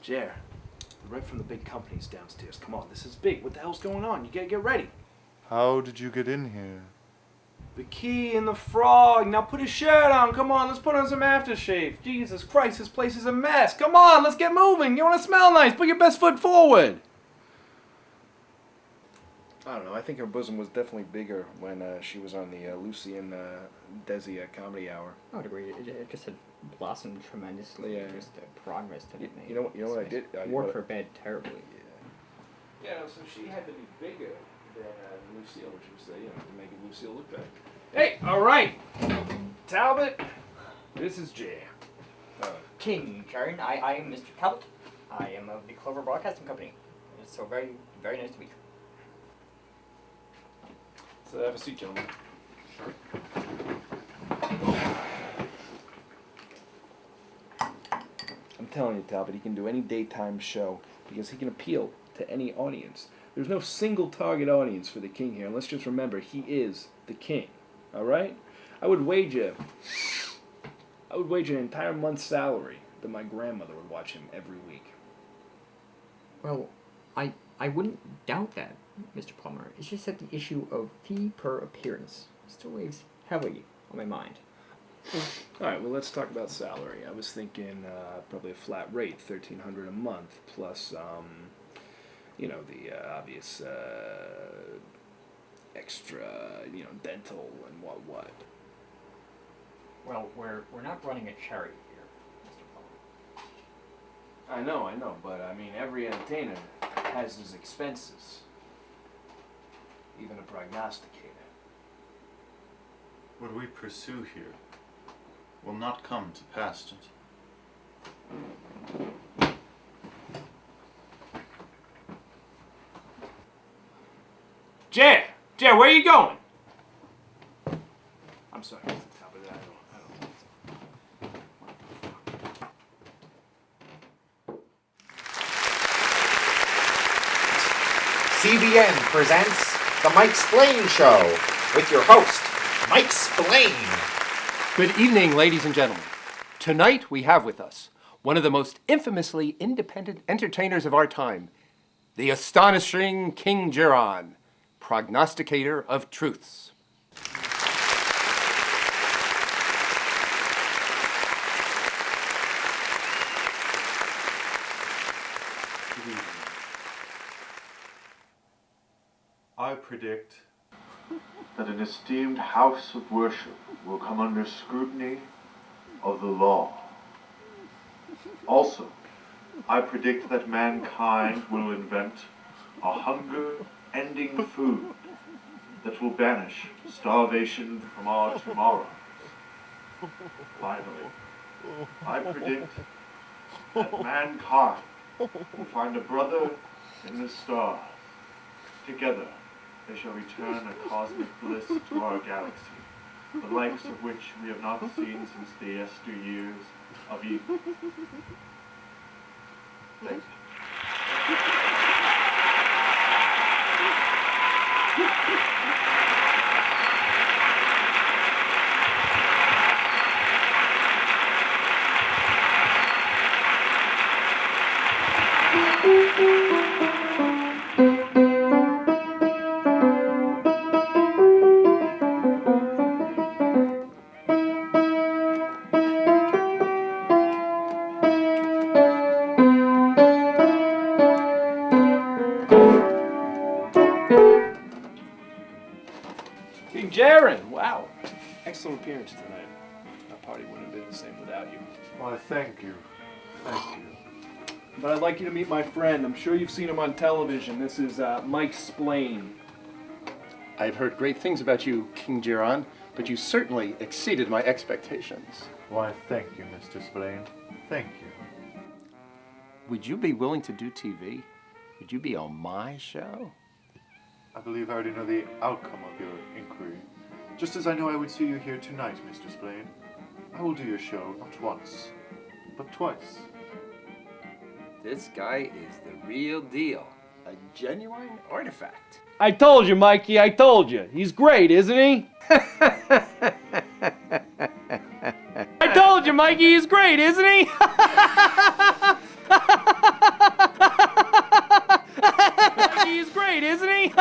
Jer, the rep from the big company's downstairs. Come on, this is big. What the hell's going on? You gotta get ready. How did you get in here? The key and the frog. Now put his shirt on. Come on, let's put on some aftershave. Jesus Christ, this place is a mess. Come on, let's get moving. You want to smell nice? Put your best foot forward. I don't know. I think her bosom was definitely bigger when she was on the Lucy and Desi Comedy Hour. I would agree. It just had blossomed tremendously. Yeah. Just progress that it made. You know what I did? Wore her bed terribly. Yeah. Yeah. So she had to be bigger than Lucille, which was to make Lucille look better. Hey, all right, Talbot. This is Jay. King Jeron, I am Mr. Talbot. I am of the Clover Broadcasting Company. It's so very, very nice to meet you. So have a seat, gentlemen. Sure. I'm telling you, Talbot, he can do any daytime show because he can appeal to any audience. There's no single target audience for the king here, and let's just remember, he is the king. All right? I would wager an entire month's salary that my grandmother would watch him every week. Well, I wouldn't doubt that, Mr. Plummer. It's just that the issue of fee per appearance still weighs heavily on my mind. All right, well, let's talk about salary. I was thinking probably a flat rate, $1,300 a month, plus, the obvious extra, dental and what. Well, we're not running a charity here, Mr. Plummer. I know, but I mean, every entertainer has his expenses, even a prognosticator. What we pursue here will not come to pass. Jer, where are you going? I'm sorry, Mr. Talbot, I don't. CBN presents The Mike Splain Show with your host, Mike Splain. Good evening, ladies and gentlemen. Tonight we have with us one of the most infamously independent entertainers of our time, the astonishing King Jeron, prognosticator of truths. I predict that an esteemed house of worship will come under scrutiny of the law. Also, I predict that mankind will invent a hunger-ending food that will banish starvation from our tomorrows. Finally, I predict that mankind will find a brother in the stars. Together, they shall return a cosmic bliss to our galaxy, the likes of which we have not seen since the yesteryears of Eden. Thank you. King Jeron, wow. Excellent appearance tonight. Our party wouldn't have been the same without you. Why, thank you. Thank you. But I'd like you to meet my friend. I'm sure you've seen him on television. This is Mike Splain. I've heard great things about you, King Jeron, but you certainly exceeded my expectations. Why, thank you, Mr. Splain. Thank you. Would you be willing to do TV? Would you be on my show? I believe I already know the outcome of your inquiry. Just as I know I would see you here tonight, Mr. Splain. I will do your show not once, but twice. This guy is the real deal. A genuine artifact. I told you, Mikey, I told you. He's great, isn't he? I told you, Mikey, he's great, isn't he? He's great, isn't he?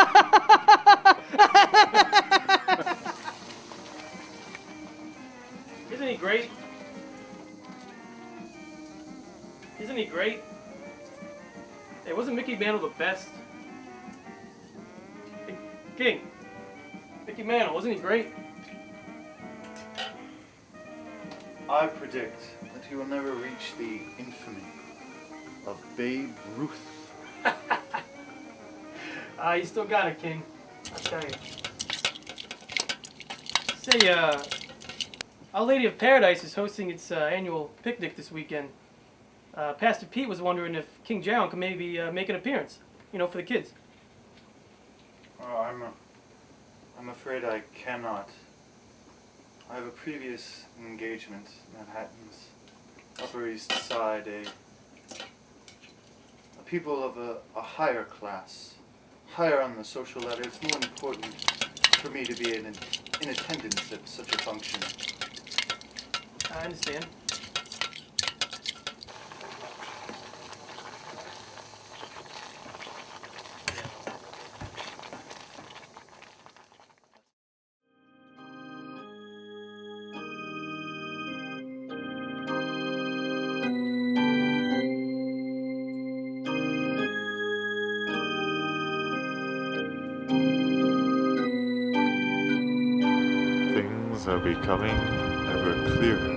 Isn't he great? Isn't he great? Hey, wasn't Mickey Mantle the best? Hey, King. Mickey Mantle, wasn't he great? I predict that he will never reach the infamy of Babe Ruth. You still got it, King. I'll tell you. Say, Our Lady of Paradise is hosting its annual picnic this weekend. Pastor Pete was wondering if King Jeron could maybe make an appearance, for the kids. Oh, I'm afraid I cannot. I have a previous engagement, Manhattan's Upper East Side, a people of a higher class, higher on the social ladder. It's more important for me to be in attendance at such a function. I understand. Things are becoming ever clearer.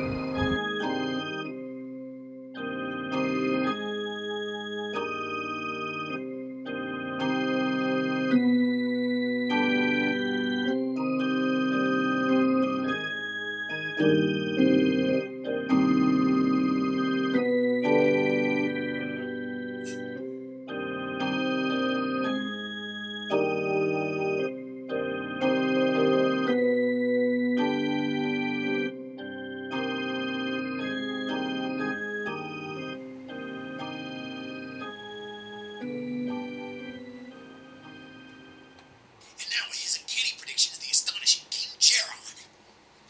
And now here's a canny prediction of the astonishing King Jeron.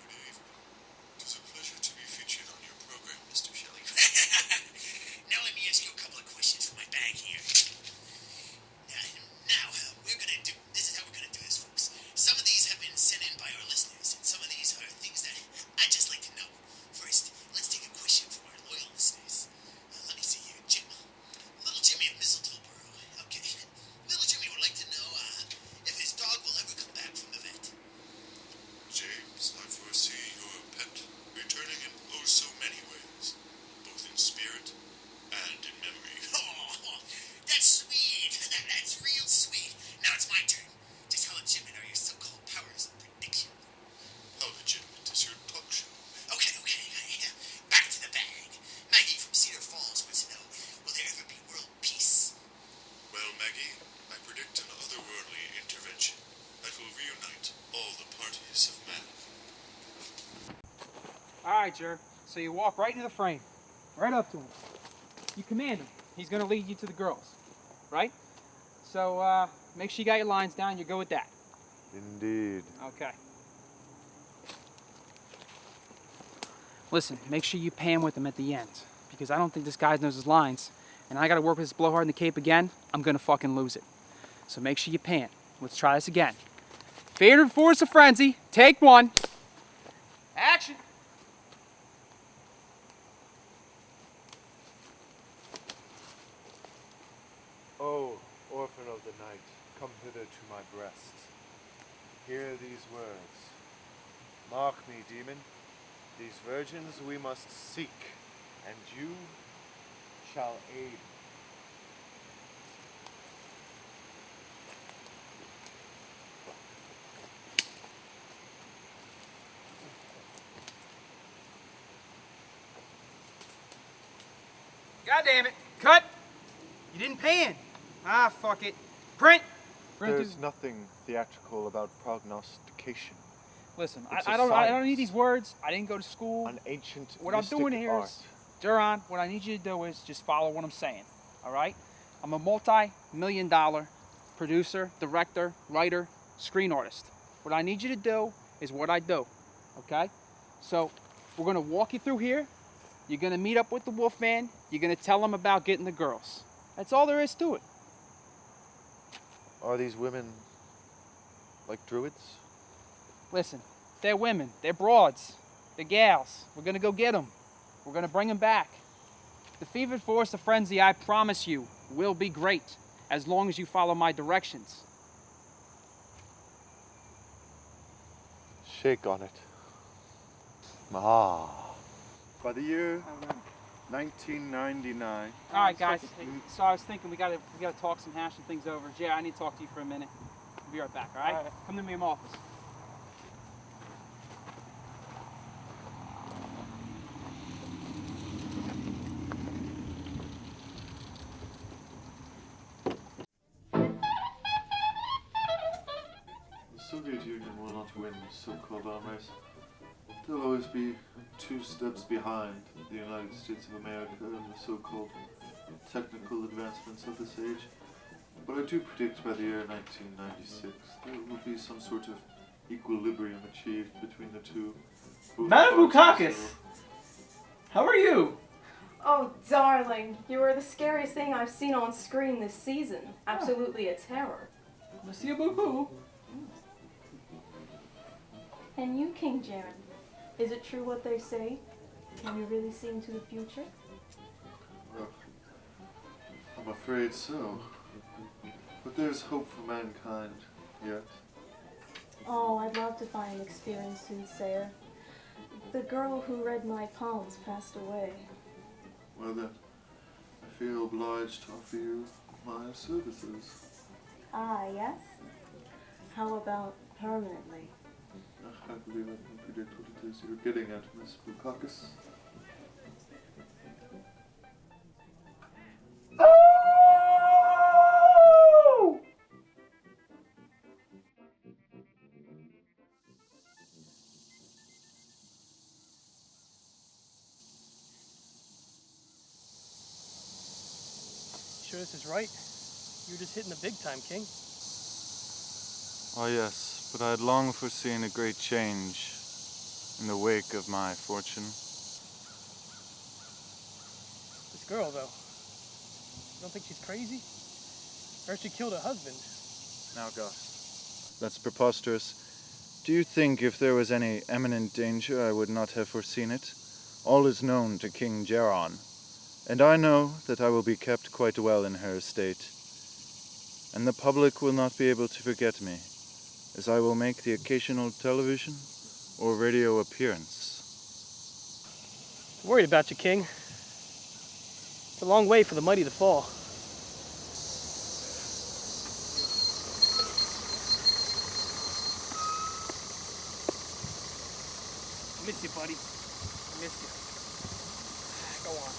Good evening. It is a pleasure to be featured on your program, Mr. Shelley. Now let me ask you a couple of questions from my bag here. Now, this is how we're gonna do this, folks. Some of these have been sent in by our listeners, and some of these are things that I'd just like to know. First, let's take a question from our loyal listeners. Let me see here, Jim. Little Jimmy of Mistletoeboro. Okay. Little Jimmy would like to know if his dog will ever come back from the vet. James, I foresee your pet returning in oh so many ways, both in spirit and in memory. Oh, that's sweet. That's real sweet. Now it's my turn. Just how legitimate are your so-called powers of prediction? How legitimate is your talk show? Okay. Back to the bag. Maggie from Cedar Falls wants to know, will there ever be world peace? Well, Maggie, I predict an otherworldly intervention that will reunite all the parties of man. Alright, Jer. So you walk right into the frame. Right up to him. You command him. He's gonna lead you to the girls. Right? So, make sure you got your lines down. You're good with that. Indeed. Okay. Listen, make sure you pan with him at the end. Because I don't think this guy knows his lines. And I gotta work with this blowhard in the Cape again. I'm gonna fucking lose it. So make sure you pan. Let's try this again. Fatal force of frenzy. Take one. Action. Oh, orphan of the night, come hither to my breast. Hear these words. Mark me, demon. These virgins we must seek, and you shall aid. God damn it. Cut. You didn't pan. Ah, fuck it. Print. There's nothing theatrical about prognostication. Listen, It's I a don't need science. these words. I didn't go to school. An ancient What I'm mystic doing here art. is, Jeron, what I need you to do is just follow what I'm saying. All right? I'm a multi-million-dollar producer, director, writer, screen artist. What I need you to do is what I do. Okay? So we're gonna walk you through here. You're gonna meet up with the Wolfman. You're gonna tell him about getting the girls. That's all there is to it. Are these women like druids? Listen, they're women. They're broads. They're gals. We're gonna go get them. We're gonna bring them back. The fevered force of frenzy, I promise you, will be great, as long as you follow my directions. Shake on it. Ah. By the year 1999. All right, guys. So I was thinking we gotta talk some hashing things over. Jay, I need to talk to you for a minute. I'll be right back. All right? All right. Come to me in my office. The Soviet Union will not win so-called arm race. They'll always be 2 steps behind the United States of America in the so-called technical advancements of this age. But I do predict by the year 1996 there will be some sort of equilibrium achieved between the two. Madam Bukakis! How are you? Oh, darling, you are the scariest thing I've seen on screen this season. Absolutely a terror. Monsieur beaucoup. And you, King Jeron, is it true what they say? Can you really see into the future? Well, I'm afraid so. But there's hope for mankind yet. Oh, I'd love to find an experienced soothsayer. The girl who read my palms passed away. Well then, I feel obliged to offer you my services. Ah, yes? How about permanently? I believe I can predict what it is you're getting at, Miss Bukakis. Sure this is right? You're just hitting the big time, King. Oh yes, but I had long foreseen a great change in the wake of my fortune. This girl, though. You don't think she's crazy? Or she killed her husband? Now, Gus, that's preposterous. Do you think if there was any imminent danger I would not have foreseen it? All is known to King Jeron, and I know that I will be kept quite well in her estate. And the public will not be able to forget me, as I will make the occasional television or radio appearance. Worried about you, King. It's a long way for the mighty to fall. I miss you, buddy. I miss you. Go on.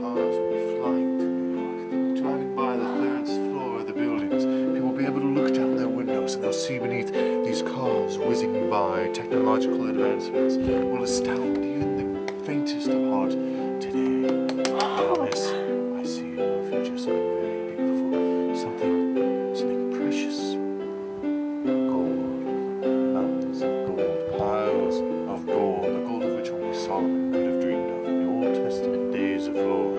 Cars will be flying to New York. They'll be driving by the 3rd floor of the buildings. People will be able to look down their windows and they'll see beneath these cars whizzing by. Technological advancements will astound even the faintest of heart today. Yes, I see in your future something very beautiful. Something precious. Gold. Mountains of gold. Piles of gold. The gold of which only Solomon could have dreamed of in the Old Testament days of lore.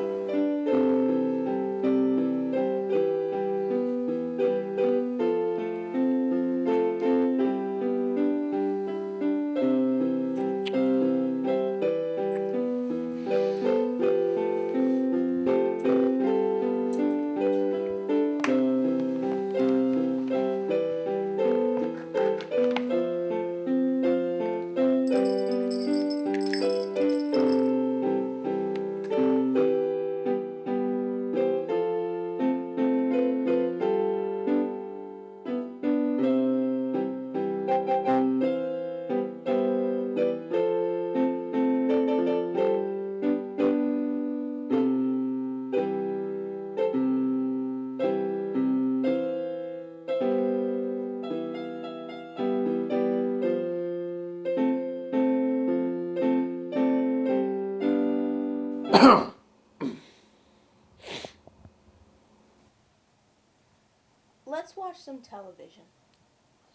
Let's watch some television.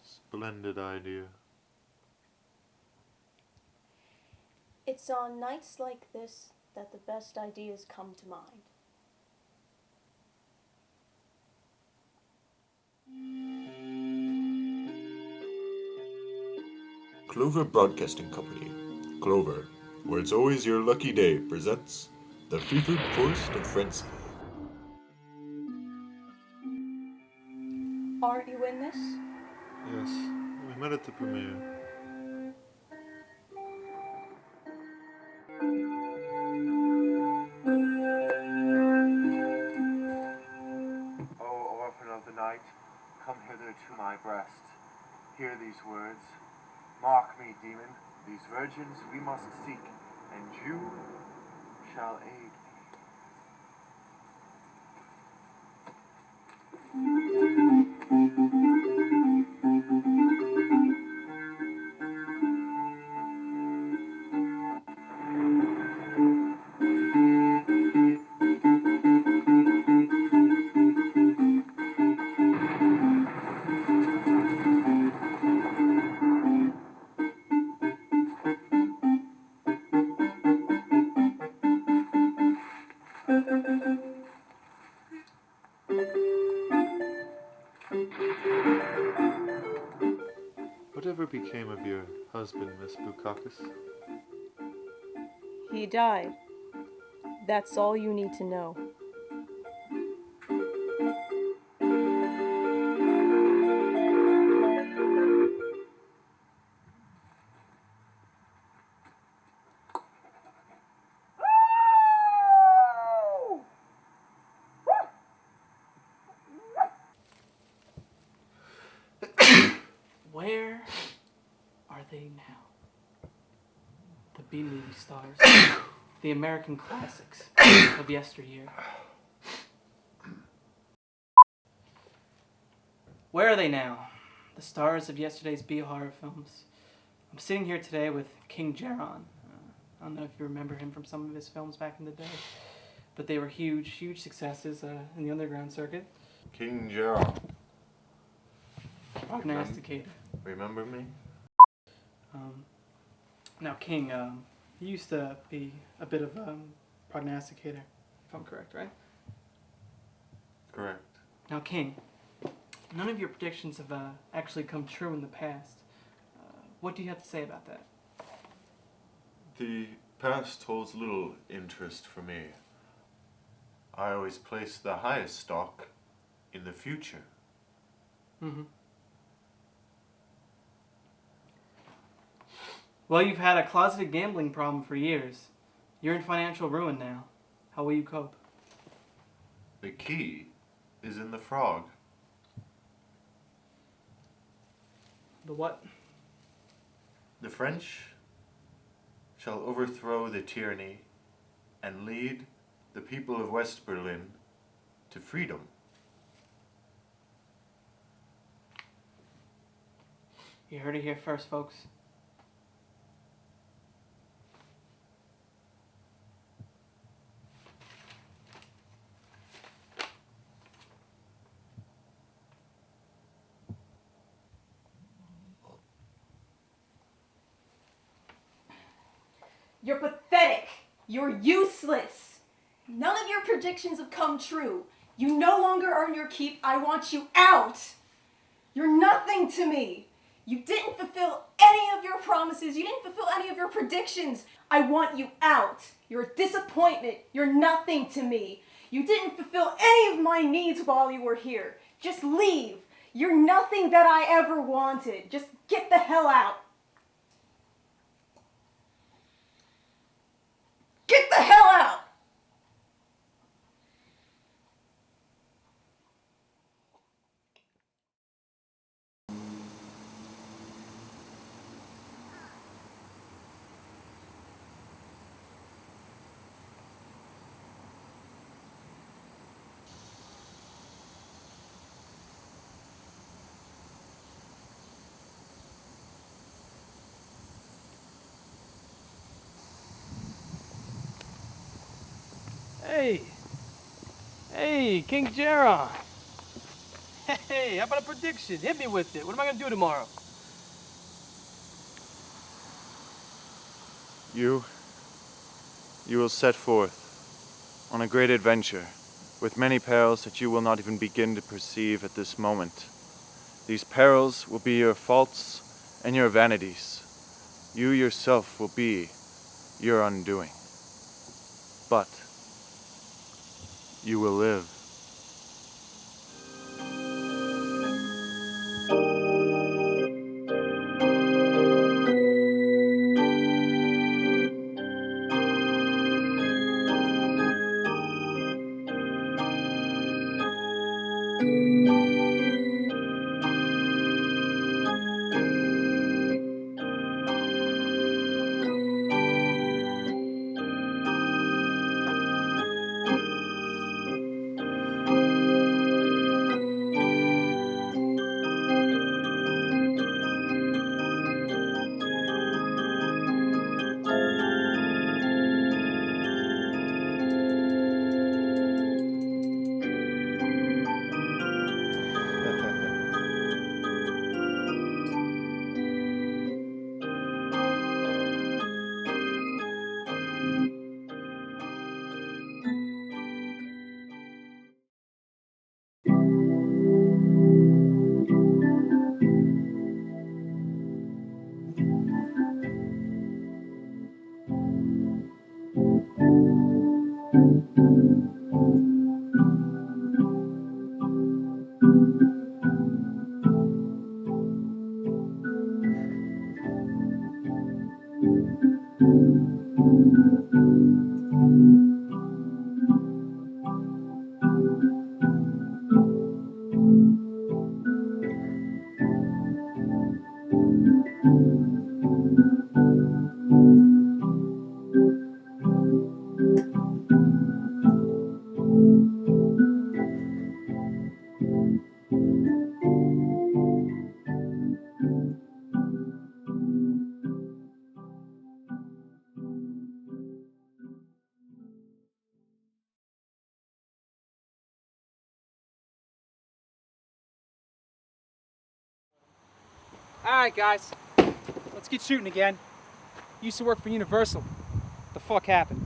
Splendid idea. It's on nights like this that the best ideas come to mind. Clover Broadcasting Company. Clover, where it's always your lucky day, presents The Fevered Forest of Frenzy. Aren't you in this? Yes, we met at the premiere. O orphan of the night, come hither to my breast. Hear these words. Mark me, demon, these virgins we must seek, and you shall aid me. Whatever became of your husband, Miss Bukakis? He died. That's all you need to know. Where are they now? The B-movie stars, the American classics of yesteryear. Where are they now? The stars of yesterday's B-horror films. I'm sitting here today with King Jeron. I don't know if you remember him from some of his films back in the day, but they were huge successes in the underground circuit. King Jeron. Prognosticator. Remember me? Now, King, he used to be a bit of a prognosticator, if I'm correct, right? Correct. Now, King, none of your predictions have actually come true in the past. What do you have to say about that? The past holds little interest for me. I always place the highest stock in the future. Mm-hmm. Well, you've had a closeted gambling problem for years. You're in financial ruin now. How will you cope? The key is in the frog. The what? The French shall overthrow the tyranny and lead the people of West Berlin to freedom. You heard it here first, folks. You're pathetic. You're useless. None of your predictions have come true. You no longer earn your keep. I want you out. You're nothing to me. You didn't fulfill any of your promises. You didn't fulfill any of your predictions. I want you out. You're a disappointment. You're nothing to me. You didn't fulfill any of my needs while you were here. Just leave. You're nothing that I ever wanted. Just get the hell out. Get the hell out! Hey! Hey, King Jeron! Hey, how about a prediction? Hit me with it. What am I gonna do tomorrow? You will set forth on a great adventure with many perils that you will not even begin to perceive at this moment. These perils will be your faults and your vanities. You yourself will be your undoing. But you will live. Alright, guys. Let's get shooting again. Used to work for Universal. What the fuck happened?